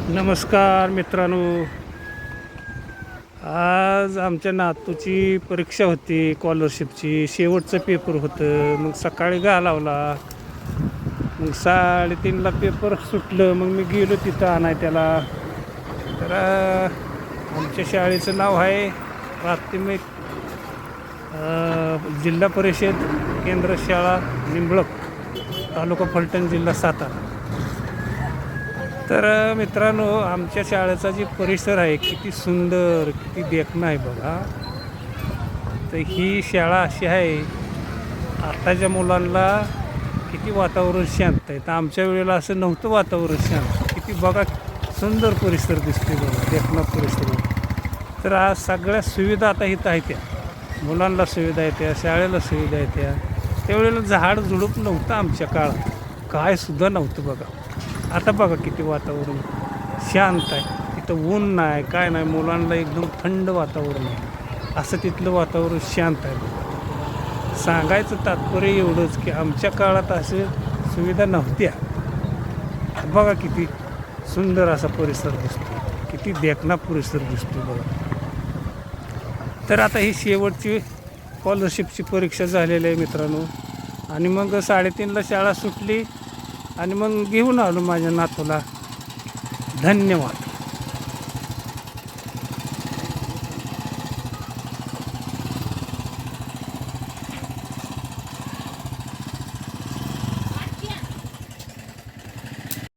नमस्कार मित्रांनो, आज आमच्या नातूची परीक्षा होती. स्कॉलरशिपची शेवटचं पेपर होतं. मग सकाळी घालावला. मग 3:30ला पेपर सुटलं. मग मी गेलो तिथं आणाय त्याला. तर आमच्या शाळेचं नाव आहे प्राथमिक जिल्हा परिषद केंद्र शाळा निंबळक, तालुका फलटण, जिल्हा सातारा. तर मित्रांनो, आमच्या शाळेचा जे परिसर आहे किती सुंदर, किती देखणं आहे बघा. तर ही शाळा अशी आहे, आताच्या मुलांना किती वातावरण शांत आहे. तर आमच्या वेळेला असं नव्हतं वातावरण शांत. किती बघा सुंदर परिसर दिसते बघा, देखणं परिसर. तर आज सगळ्या सुविधा आता इथं आहेत. त्या मुलांना सुविधा येत्या, शाळेला सुविधा येत्या. त्यावेळेला झाड झुडूप नव्हतं आमच्या काळात, काय सुद्धा नव्हतं बघा. आता बघा किती वातावरण शांत आहे. तिथं ऊन नाही, काय नाही. मुलांना एकदम थंड वातावरण आहे. असं तिथलं वातावरण शांत आहे बघा. सांगायचं तात्पर्य एवढंच की आमच्या काळात असे सुविधा नव्हत्या. बघा किती सुंदर असा परिसर दिसतो, किती देखणा परिसर दिसतो बघा. तर आता ही शेवटची स्कॉलरशिपची परीक्षा झालेली आहे मित्रांनो. आणि मग 3:30ला शाळा सुटली आणि मग घेऊन आलो माझ्या नातूला. धन्यवाद.